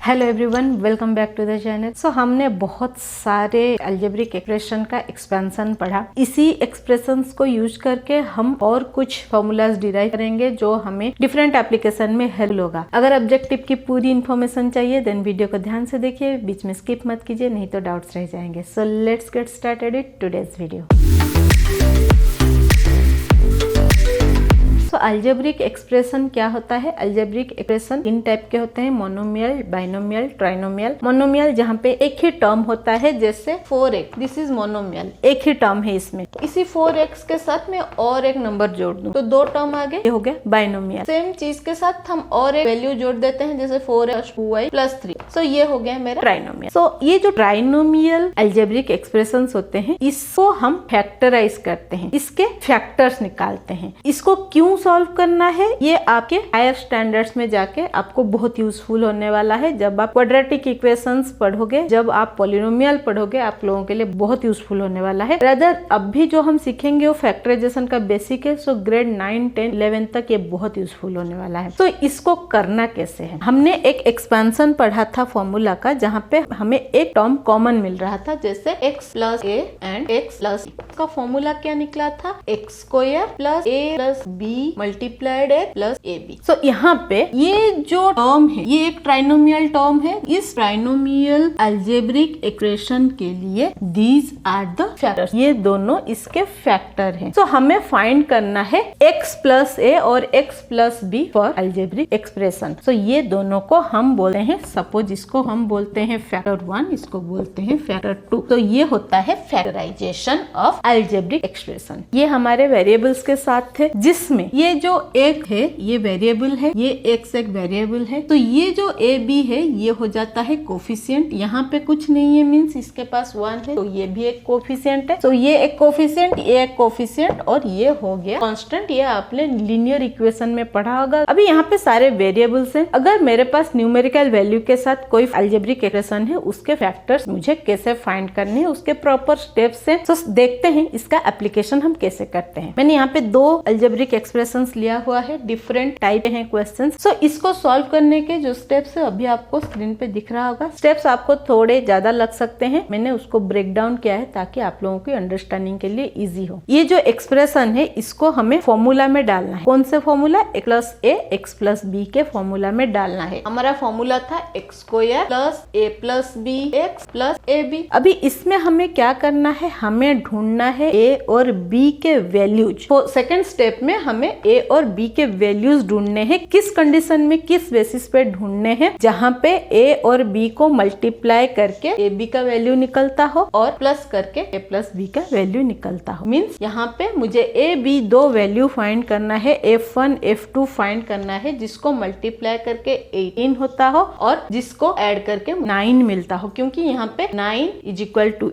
Hello everyone, welcome back to the channel. So हमने बहुत सारे अलजेब्रिक एक्सप्रेशन का एक्सपेंशन पढ़ा। इसी एक्सप्रेशंस को यूज करके हम और कुछ फॉर्मूलाज डिराइव करेंगे जो हमें डिफरेंट एप्लीकेशन में हेल्प होगा। अगर ऑब्जेक्टिव की पूरी इन्फॉर्मेशन चाहिए देन वीडियो को ध्यान से देखिए, बीच में स्किप मत कीजिए, नहीं तो डाउट्स रह जाएंगे। So let's get started with today's video. तो अलजेब्रिक एक्सप्रेशन क्या होता है? अलजेब्रिक एक्सप्रेशन तीन टाइप के होते हैं, मोनोमियल, बाइनोमियल, ट्राइनोमियल। मोनोमियल जहाँ पे एक ही टर्म होता है, जैसे 4x, दिस इज मोनोमियल, एक ही टर्म है इसमें। इसी 4x के साथ मैं और एक नंबर जोड़ दूं तो दो टर्म आ गए, ये हो गया बाइनोमियल। सेम चीज के साथ हम और एक वैल्यू जोड़ देते हैं, जैसे 4x 2y + 3, सो ये हो गया मेरा ट्राइनोमियल। सो ये जो ट्राइनोमियल अलजेब्रिक एक्सप्रेशन होते हैं, इसको हम फैक्टराइज करते हैं, इसके फैक्टर्स निकालते हैं। इसको क्यों सॉल्व करना है, ये आपके हायर स्टैंडर्ड्स में जाके आपको बहुत यूजफुल होने वाला है। जब आप क्वाड्रेटिक इक्वेशंस पढ़ोगे, जब आप पॉलिनोमियल पढ़ोगे, आप लोगों के लिए बहुत यूजफुल होने वाला है। रादर अभी जो हम सीखेंगे वो फैक्टराइजेशन का बेसिक है, सो ग्रेड 9, 10, 11 तक ये बहुत यूजफुल होने वाला है। तो इसको करना कैसे है? हमने एक एक्सपेंशन पढ़ा था फॉर्मूला का, जहाँ पे हमें एक टर्म कॉमन मिल रहा था, जैसे x + a and x + b। इसका फॉर्मूला क्या निकला था? x² + a + b multiplied a + ab। सो यहाँ पे ये जो टर्म है, ये एक ट्राइनोमियल टर्म है। इस ट्राइनोमियल अलजेब्रिक एक्सप्रेशन के लिए दीज आर द फैक्टर्स, ये दोनों इसके फैक्टर हैं। सो हमें फाइंड करना है x + a और x + b for algebraic expression. So ये दोनों को हम बोलते हैं, सपोज इसको हम बोलते हैं फैक्टर 1, इसको बोलते हैं फैक्टर 2। तो ये होता है फैक्टराइजेशन ऑफ अलजेब्रिक एक्सप्रेशन। ये हमारे वेरिएबल्स के साथ थे, जिसमें ये जो एक है ये वेरिएबल है, ये x एक वेरिएबल है। तो ये जो a b है ये हो जाता है कोफिशिएंट। यहाँ पे कुछ नहीं है, मीन्स इसके पास 1 है, तो ये भी एक कोफिशिएंट है। तो ये एक कोफिशिएंट, ये एक कोफिशिएंट, और ये हो गया कांस्टेंट। ये आपने लीनियर इक्वेशन में पढ़ा होगा। अभी यहाँ पे सारे वेरिएबल्स हैं। अगर मेरे पास न्यूमेरिकल वैल्यू के साथ कोई अलजेब्रिक एक्सप्रेशन है, उसके फैक्टर्स मुझे कैसे फाइंड करने हैं, उसके प्रॉपर स्टेप्स हैं। तो देखते हैं इसका एप्लीकेशन हम कैसे करते हैं। मैंने यहाँ पे 2 अलजेब्रिक एक्सप्रेशंस लिया हुआ है, डिफरेंट टाइप हैं क्वेश्चंस। सो इसको सॉल्व करने के जो स्टेप्स है अभी आपको स्क्रीन पे दिख रहा होगा। स्टेप्स आपको थोड़े ज्यादा लग सकते हैं, मैंने उसको ब्रेक डाउन किया है ताकि आप लोगों की अंडरस्टैंडिंग के लिए इजी हो। ये जो एक्सप्रेशन है इसको हमें फॉर्मूला में डालना है। कौन से formula? x + a x + b के फॉर्मूला में डालना है। हमारा फॉर्मूला था x² + a + b x + ab। अभी इसमें हमें क्या करना है? हमें ढूंढना है a और b के वैल्यूज। तो सेकेंड स्टेप में हमें a और b के वैल्यूज ढूंढने हैं। किस कंडीशन में, किस बेसिस पे ढूंढने हैं? जहाँ पे a और b को मल्टीप्लाई करके ab का वैल्यू निकलता हो और प्लस करके a + b का वैल्यू निकलता हो। मीन्स यहाँ पे मुझे a b दो वैल्यू फाइंड करना है, f1 f2 फाइंड करना है, जिसको मल्टीप्लाई करके 18 होता हो और जिसको ऐड करके 9 मिलता हो, क्योंकि यहाँ पे 9 =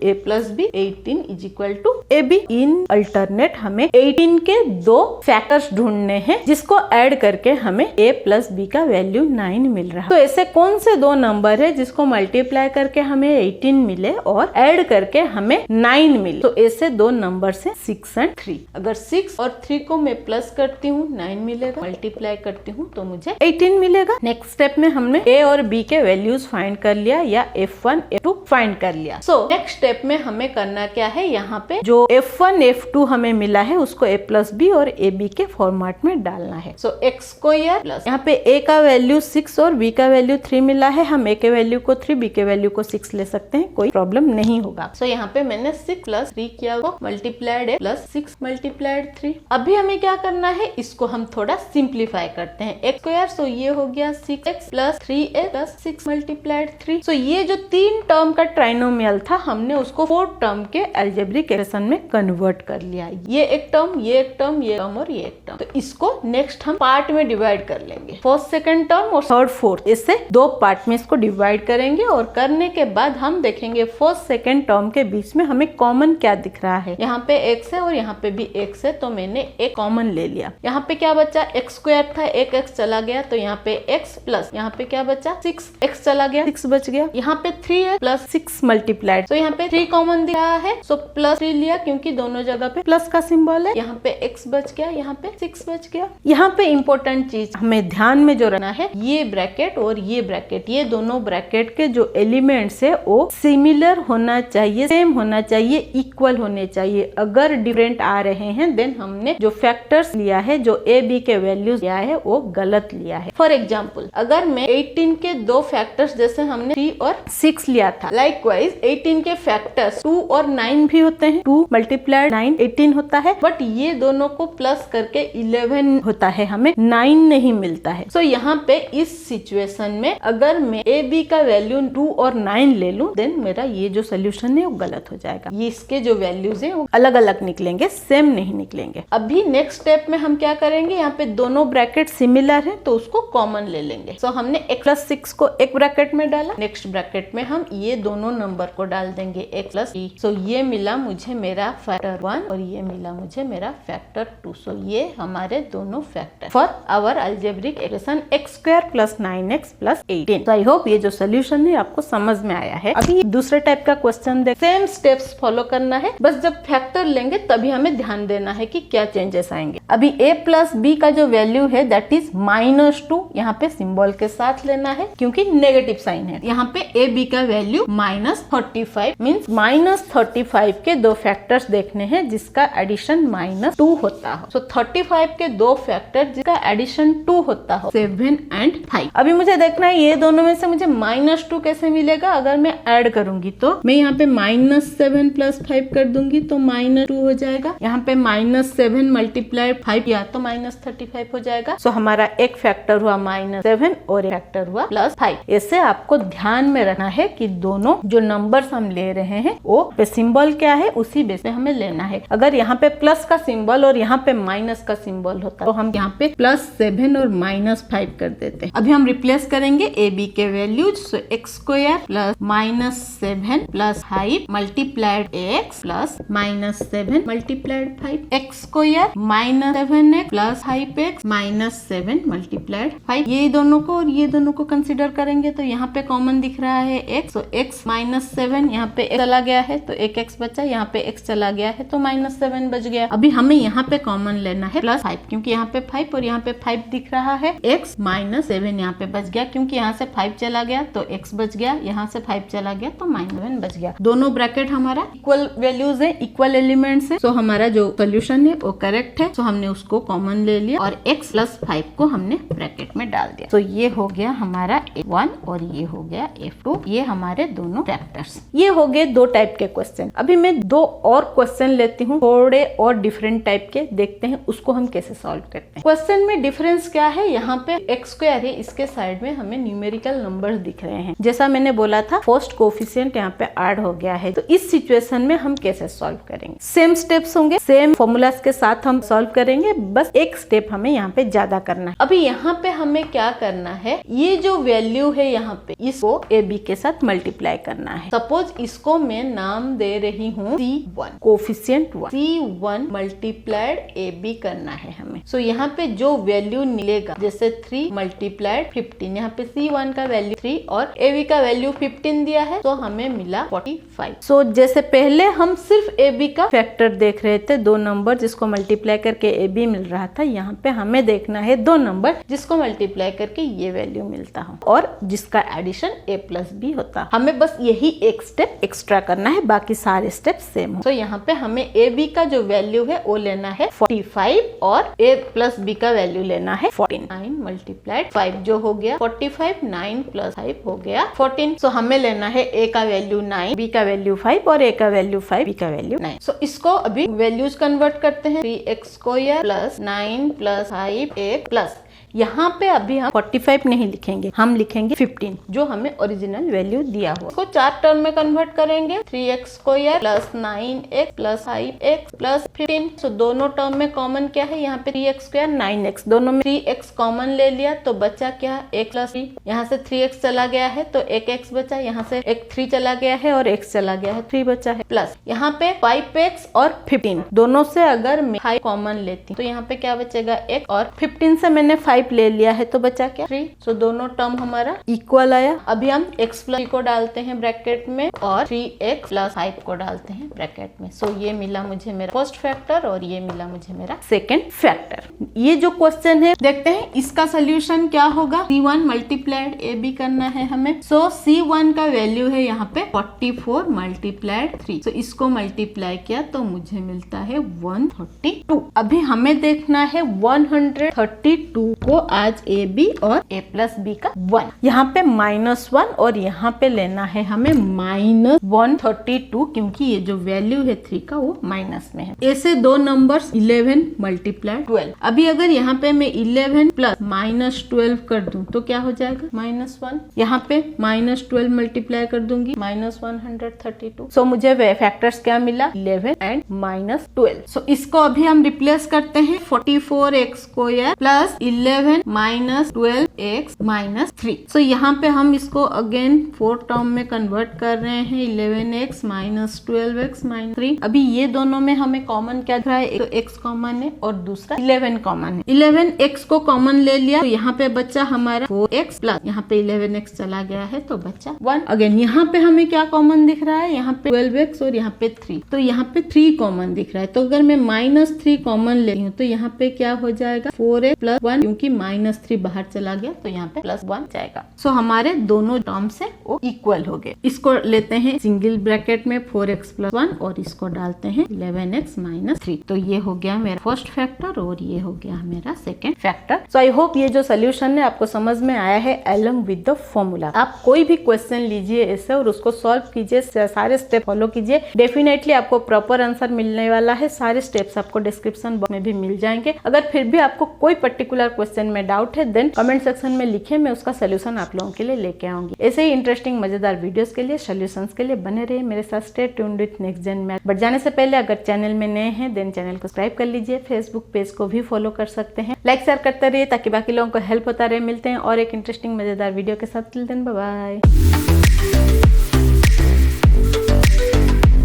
a + b, 18 = ab। In alternate हमें 18 के दो फैक्टर्स ढूंढने हैं, जिसको ऐड करके हमें a + b का वैल्यू 9 मिल रहा है। तो ऐसे कौन से दो नंबर है जिसको मल्टीप्लाई करके हमें 18 मिले और ऐड करके हमें 9 मिले? तो ऐसे दो नंबर है 6 और 3। अगर 6 और 3 को मैं प्लस करती हूँ 9 मिलेगा, मल्टीप्लाई करती हूँ तो मुझे 18 मिलेगा। नेक्स्ट स्टेप में हमने a और b के वैल्यूज फाइंड कर लिया, या f1 f2 फाइंड कर लिया। सो नेक्स्ट स्टेप में हमें करना क्या है? यहाँ पे जो f1 f2 हमें मिला है उसको a + b और ab के फॉर्मेट में डालना है। सो x² प्लस, यहाँ पे a का वैल्यू 6 और b का वैल्यू 3 मिला है, हम a के वैल्यू को 3, b के वैल्यू को 6 ले सकते हैं, कोई प्रॉब्लम नहीं होगा। सो यहाँ पे मैंने 6 + 3 किया हुआ, मल्टीप्लाइड a + 6 × 3। अभी हमें क्या करना है? इसको हम थोड़ा सिंप्लीफाई करते हैं। x², सो ये हो गया 6x + 3a + 6 × 3। सो ये जो 3 टर्म का ट्राइनोमियल था, हमने उसको 4 टर्म के अलजेब्रिक एक्सप्रेशन में कन्वर्ट कर लिया। ये एक टर्म, ये एक टर्म, ये टर्म और ये एक टर्म। तो इसको नेक्स्ट हम पार्ट में डिवाइड कर लेंगे, फर्स्ट सेकंड टर्म और थर्ड फोर्थ, इससे 2 पार्ट में इसको डिवाइड करेंगे। और करने के बाद हम देखेंगे फर्स्ट सेकंड टर्म के बीच में हमें कॉमन क्या दिख रहा है। यहाँ पे x है और यहाँ पे भी x है, तो मैंने एक कॉमन ले लिया। यहाँ पे क्या बचा? x² था, एक x चला गया, तो यहाँ पे x प्लस यहाँ पे क्या बचा? 6x चला गया, 6 बच गया। यहाँ पे 3 + 6 मल्टीप्लाइड, तो यहाँ पे 3 कॉमन दिख रहा है, सो +3 लिया क्योंकि दोनों जगह पे प्लस का सिंबल है। यहाँ पे x बच गया, यहाँ पे 6 बच गया। यहाँ पे इंपॉर्टेंट चीज हमें ध्यान में जो रखना है, ये ब्रैकेट और ये ब्रैकेट, ये दोनों ब्रैकेट के जो एलिमेंट्स है वो सिमिलर होना चाहिए, सेम होना चाहिए, इक्वल होने चाहिए। अगर डिफरेंट आ रहे हैं देन हमने जो फैक्टर्स लिया है, जो ए बी के वैल्यूज लिया है वो गलत लिया है। फॉर एग्जाम्पल अगर मैं 18 के दो फैक्टर्स जैसे हमने 3 और 6 लिया था, लाइकवाइज 18 के फैक्टर्स 2 और 9 भी होते हैं। 2 मल्टीप्लाइड 9 18 होता है, बट ये दोनों को प्लस करके 11 होता है, हमें 9 नहीं मिलता है। सो यहाँ पे इस सिचुएशन में अगर मैं ए बी का वैल्यू 2 और 9 ले लूं देन मेरा ये जो सोल्यूशन है वो गलत हो जाएगा। ये इसके जो वैल्यूज है वो अलग अलग निकलेंगे, सेम नहीं निकलेंगे। अभी नेक्स्ट स्टेप में हम क्या करेंगे, यहाँ पे दोनों ब्रैकेट सिमिलर है तो उसको कॉमन ले लेंगे। सो हमने x + 6 को एक ब्रैकेट में डाला, नेक्स्ट ब्रैकेट में हम ये दोनों नंबर को डाल देंगे x + 3। सो ये मिला मुझे मेरा फैक्टर 1 और ये मिला मुझे मेरा फैक्टर 2। सो ये हमारे दोनों factor for our algebraic expression x² + 9x + 18। I hope ये जो सोल्यूशन है आपको समझ में आया है। अभी दूसरे टाइप का क्वेश्चन देख, सेम स्टेप्स फॉलो करना है, बस जब फैक्टर लेंगे तभी हमें ध्यान देना है कि क्या चेंजेस आएंगे। अभी a + b का जो वैल्यू है दैट इज -2, यहाँ पे सिंबल के साथ लेना है क्योंकि नेगेटिव साइन है। यहाँ पे a b का वैल्यू -35 मीन्स -35 के दो फैक्टर्स देखने हैं जिसका एडिशन -2 होता हो। सो 35 के दो फैक्टर जिसका एडिशन 2 होता हो, 7 और 5। अभी मुझे देखना है ये दोनों में से मुझे -2 कैसे मिलेगा। अगर मैं ऐड करूंगी तो मैं यहाँ पे -7 + 5 कर दूंगी तो -2 हो जाएगा। यहाँ पे -7 × 5 या तो -35 हो जाएगा। सो हमारा एक फैक्टर हुआ -7 और एक फैक्टर हुआ +5। ऐसे आपको ध्यान में रखना है कि दोनों जो नंबर्स हम ले रहे हैं वो पे सिंबल क्या है उसी बेस पे हमें लेना है। अगर यहाँ पे प्लस का सिंबल और यहाँ पे माइनस का सिंबल होता तो हम यहाँ पे +7 और -5 कर देते हैं। अभी हम रिप्लेस करेंगे ए बी के वैल्यूज। सो x² + -7 + 5 multiplied x + -7 multiplied 5, x² - 7x + 5x -7 multiplied 5। ये दोनों को और ये दोनों को कंसीडर करेंगे तो यहाँ पे कॉमन दिख रहा है x। तो x -7 यहाँ पे x चला गया है तो एक x बचा, यहाँ पे x चला गया है तो -7 बच गया। अभी हमें यहाँ पे कॉमन लेना है +5 क्योंकि यहाँ पे 5 और यहाँ पे 5 दिख रहा है। x -7 यहाँ पे बच गया क्योंकि यहाँ से 5 चला गया तो x बच गया, यहाँ से 5 चला गया तो -7 बच गया। दोनों ब्रैकेट हमारा इक्वल वैल्यूज है, इक्वल एलिमेंट्स है। सो हमारा जो सोल्यूशन है वो करेक्ट है। सो हमने उसको कॉमन ले लिया और x + 5 को हमने ब्रैकेट में डाल दिया। तो ये हो गया हमारा F1 और ये हो गया F2। ये हमारे दोनों फैक्टर्स। ये हो गए दो टाइप के क्वेश्चन। अभी मैं दो और क्वेश्चन लेती हूँ, थोड़े और डिफरेंट टाइप के, देखते हैं उसको हम कैसे सॉल्व करते हैं। क्वेश्चन में डिफरेंस क्या है, यहाँ पे x² है, इसके साइड में हमें न्यूमेरिकल नंबर्स दिख रहे हैं। जैसा मैंने बोला था फर्स्ट कोफिशिएंट यहाँ पे ऐड हो गया है। तो इस सिचुएशन में हम कैसे सॉल्व करेंगे, सेम स्टेप्स होंगे, सेम फॉर्मूलाज के साथ हम सॉल्व करेंगे, बस एक स्टेप हमें यहाँ पे ज्यादा करना है। अभी यहाँ पे हमें क्या करना है, ये जो वैल्यू है यहाँ पे इसको ए बी के साथ मल्टीप्लाई करना है। सपोज इसको मैं नाम दे रही हूँ C1, coefficient 1, C1 multiplied A B करना है हमें। सो यहाँ पे जो वैल्यू मिलेगा, जैसे 3 मल्टीप्लाइड 15, यहाँ पे C1 का वैल्यू 3 और ए बी का वैल्यू 15 दिया है तो हमें मिला 45। सो जैसे पहले हम सिर्फ ए बी का फैक्टर देख रहे थे, दो नंबर जिसको मल्टीप्लाई करके ए बी मिल रहा था, यहाँ पे हमें देखना है दो नंबर जिसको मल्टीप्लाई करके ये वैल्यू मिलता हो और जिसका एडिशन a + b होता। हमें बस यही एक स्टेप एक्स्ट्रा करना है, बाकी सारे स्टेप सेम हो। तो यहाँ पे हमें ए बी का जो वैल्यू है वो लेना है 45 और a + b का वैल्यू लेना है 14। 9 मल्टीप्लाइड 5 जो हो गया 45, 9 + 5 हो गया 14। सो हमें लेना है a का वैल्यू 9, b का वैल्यू 5 और a का वैल्यू 5, b का वैल्यू 9। सो इसको अभी वैल्यूज कन्वर्ट करते हैं। 3x² + 9 + 5 a प्लस यहाँ पे अभी हम 45 नहीं लिखेंगे, हम लिखेंगे 15 जो हमें ओरिजिनल वैल्यू दिया हुआ। इसको 4 टर्म में कन्वर्ट करेंगे। 3x² + 9x + 5x + 15। सो दोनों टर्म में कॉमन क्या है, यहाँ पे 3x² 9x, दोनों में 3x कॉमन ले लिया तो बचा क्या, 1 + 3। यहाँ से 3x चला गया है तो 1x बचा, यहाँ से एक 3 चला गया है और x चला गया है, 3 बचा है। प्लस यहाँ पे 5x और 15 दोनों से अगर मैं 5 कॉमन लेती तो यहाँ पे क्या बचेगा, 1 और 15 से मैंने 5 ले लिया है तो बचा क्या, 3। सो दोनों टर्म हमारा इक्वल आया। अभी हम x + 3 को डालते हैं ब्रैकेट में और 3x + 5 को डालते हैं ब्रैकेट में। सो ये मिला मुझे मेरा फर्स्ट फैक्टर और ये मिला मुझे मेरा सेकंड सेकेंड फैक्टर। ये जो क्वेश्चन है देखते हैं इसका सोल्यूशन क्या होगा। C1 मल्टीप्लाइड AB करना है हमें। सो C1 का वैल्यू है यहाँ पे 44 मल्टीप्लाइड 3। सो इसको मल्टीप्लाई किया तो मुझे मिलता है 132। अभी हमें देखना है 132 को आज AB और A प्लस B का 1, यहाँ पे -1 और यहाँ पे लेना है हमें -132 क्योंकि ये जो वैल्यू है 3 का वो माइनस में है। ऐसे दो नंबर्स 11 मल्टीप्लाई 12। अभी अगर यहाँ पे मैं 11 प्लस -12 कर दूं तो क्या हो जाएगा -1। यहाँ पे -12 मल्टीप्लाई कर दूंगी -132। सो मुझे फैक्टर्स क्या मिला 11 एंड -12। सो इसको अभी हम रिप्लेस करते हैं 44x² प्लस 11 -12x -3। सो यहाँ पे हम इसको अगेन 4 टर्म में कन्वर्ट कर रहे हैं 11x -12x -3। अभी ये दोनों में हमें कॉमन क्या दिख रहा है, एक तो x कॉमन है और दूसरा 11 कॉमन है। 11x को कॉमन ले लिया तो यहाँ पे बचा हमारा 4x प्लस यहाँ पे 11x चला गया है तो बचा 1। अगेन यहाँ पे हमें क्या कॉमन दिख रहा है, यहाँ पे 12x और यहाँ पे 3, तो यहाँ पे 3 कॉमन दिख रहा है। तो अगर मैं -3 कॉमन ले रही हूँ तो यहाँ पे क्या हो जाएगा 4x प्लस 1 क्योंकि -3 बाहर चला गया तो यहाँ पे +1 जाएगा। सो हमारे दोनों टर्म से वो इक्वल हो गए। इसको लेते हैं सिंगल ब्रैकेट में 4x प्लस 1 और इसको डालते हैं 11x -3। तो ये हो गया मेरा फर्स्ट फैक्टर और ये हो गया मेरा सेकेंड फैक्टर। सो आई होप ये जो सोल्यूशन है आपको समझ में आया है अलोंग विद द फॉर्मूला। आप कोई भी क्वेश्चन लीजिए ऐसे और उसको सॉल्व कीजिए, सारे स्टेप फॉलो कीजिए, डेफिनेटली आपको प्रॉपर आंसर मिलने वाला है। सारे स्टेप्स आपको डिस्क्रिप्शन बॉक्स में भी मिल जाएंगे। अगर फिर भी आपको कोई पर्टिकुलर क्वेश्चन में डाउट है देन कमेंट सेक्शन में लिखे, मैं उसका सोल्यूशन आप लोगों के लिए लेके आऊंगी। ऐसे ही इंटरेस्टिंग मजेदार वीडियोस के लिए सोल्यूशंस के लिए बने रहिए मेरे साथ। Stay tuned with next gen math. But जाने से पहले अगर चैनल में नए हैं देन चैनल को सब्सक्राइब कर लीजिए, फेसबुक पेज को भी फॉलो कर सकते हैं, लाइक शेयर करते रहिए ताकि बाकी लोगों को हेल्प होता रहे। मिलते हैं और एक इंटरेस्टिंग मजेदार वीडियो के साथ। Till then bye bye.